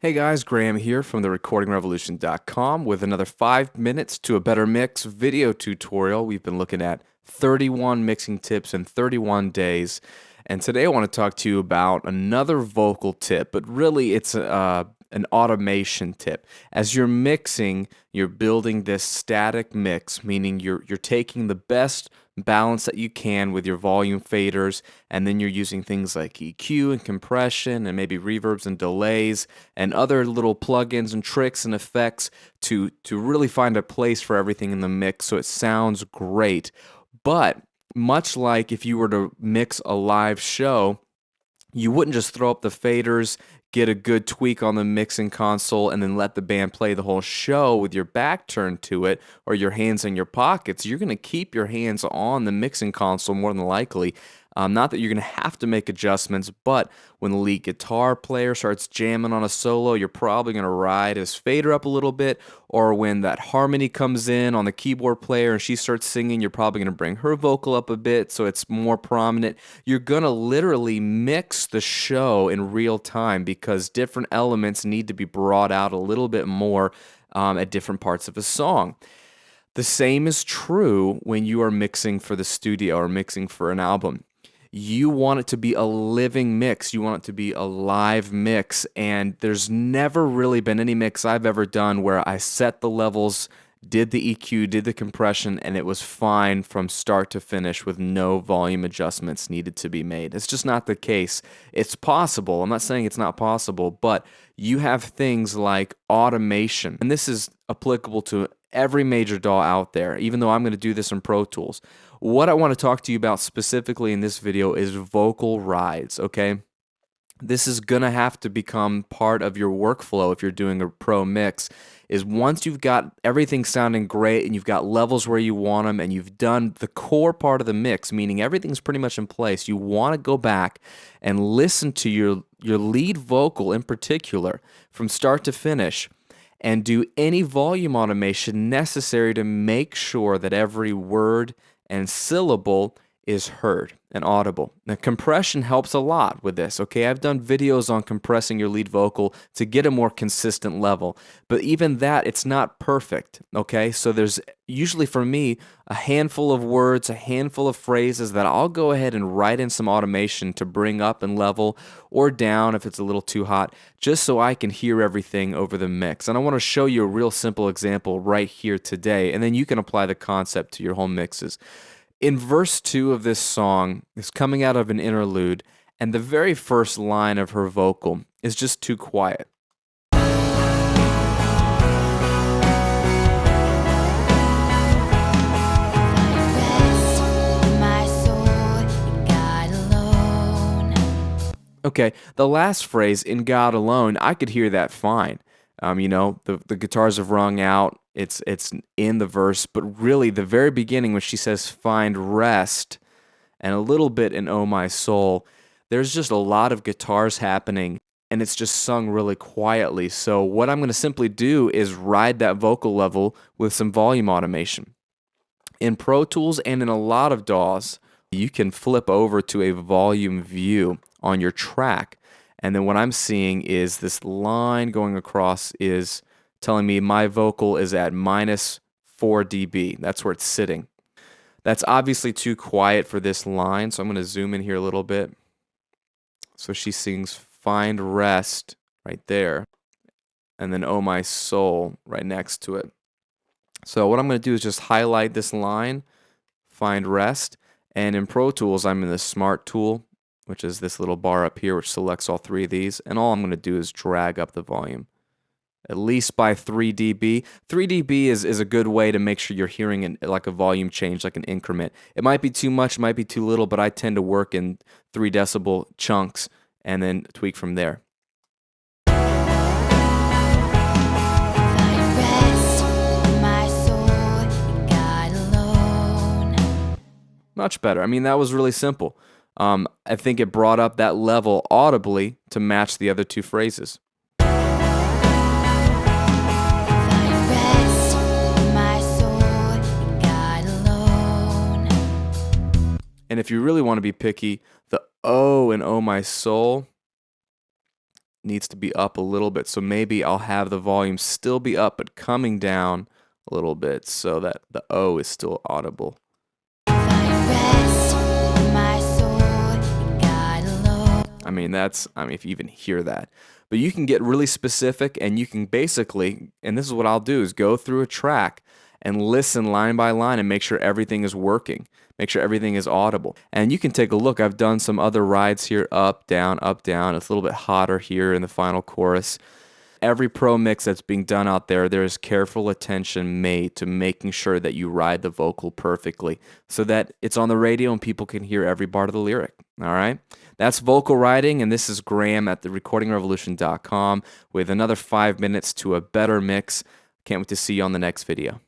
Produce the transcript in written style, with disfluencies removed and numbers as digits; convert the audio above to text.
Hey guys, Graham here from therecordingrevolution.com with another 5 minutes to a better mix video tutorial. We've been looking at 31 mixing tips in 31 days. And today I want to talk to you about another vocal tip, but really it's an automation tip. As you're mixing, you're building this static mix, meaning you're taking the best balance that you can with your volume faders, and then you're using things like EQ and compression and maybe reverbs and delays and other little plugins and tricks and effects to really find a place for everything in the mix so it sounds great. But much like if you were to mix a live show, you wouldn't just throw up the faders, get a good tweak on the mixing console, and then let the band play the whole show with your back turned to it or your hands in your pockets. You're going to keep your hands on the mixing console more than likely. Not that you're going to have to make adjustments, but when the lead guitar player starts jamming on a solo, you're probably going to ride his fader up a little bit. Or when that harmony comes in on the keyboard player and she starts singing, you're probably going to bring her vocal up a bit so it's more prominent. You're going to literally mix the show in real time because different elements need to be brought out a little bit more at different parts of a song. The same is true when you are mixing for the studio or mixing for an album. You want it to be a living mix. You want it to be a live mix. And there's never really been any mix I've ever done where I set the levels, did the EQ, did the compression, and it was fine from start to finish with no volume adjustments needed to be made. It's just not the case. It's possible. I'm not saying it's not possible, but you have things like automation. And this is applicable to every major DAW out there, even though I'm going to do this in Pro Tools. What I want to talk to you about specifically in this video is vocal rides, okay? This is going to have to become part of your workflow if you're doing a pro mix, is once you've got everything sounding great and you've got levels where you want them and you've done the core part of the mix, meaning everything's pretty much in place, you want to go back and listen to your lead vocal in particular from start to finish and do any volume automation necessary to make sure that every word and syllable is heard and audible. Now, compression helps a lot with this, okay? I've done videos on compressing your lead vocal to get a more consistent level, but even that, it's not perfect, okay? So there's usually, for me, a handful of words, a handful of phrases that I'll go ahead and write in some automation to bring up and level or down if it's a little too hot, just so I can hear everything over the mix. And I want to show you a real simple example right here today, and then you can apply the concept to your home mixes. In verse 2 of this song, it's coming out of an interlude, and the very first line of her vocal is just too quiet. Okay, the last phrase, "in God alone," I could hear that fine. The guitars have rung out, it's in the verse, but really the very beginning when she says "find rest" and a little bit in "Oh My Soul," there's just a lot of guitars happening and it's just sung really quietly. So what I'm going to simply do is ride that vocal level with some volume automation. In Pro Tools and in a lot of DAWs, you can flip over to a volume view on your track. And then what I'm seeing is this line going across is telling me my vocal is at -4 dB. That's where it's sitting. That's obviously too quiet for this line, so I'm going to zoom in here a little bit. So she sings "Find Rest" right there, and then "Oh My Soul" right next to it. So what I'm going to do is just highlight this line, "Find Rest," and in Pro Tools I'm in the Smart tool, which is this little bar up here which selects all three of these, and all I'm going to do is drag up the volume at least by 3 dB. 3 dB is a good way to make sure you're hearing like a volume change, like an increment. It might be too much, it might be too little, but I tend to work in 3 decibel chunks and then tweak from there. Much better. I mean, that was really simple. I think it brought up that level audibly to match the other two phrases. And if you really want to be picky, the "oh" in "Oh My Soul," needs to be up a little bit. So maybe I'll have the volume still be up, but coming down a little bit so that the O is still audible. I mean, if you even hear that. But you can get really specific, and you can basically, and this is what I'll do, is go through a track and listen line by line and make sure everything is working. Make sure everything is audible. And you can take a look. I've done some other rides here, up, down, up, down. It's a little bit hotter here in the final chorus. Every pro mix that's being done out there, there is careful attention made to making sure that you ride the vocal perfectly so that it's on the radio and people can hear every part of the lyric. All right? That's vocal riding, and this is Graham at therecordingrevolution.com with another 5 minutes to a better mix. Can't wait to see you on the next video.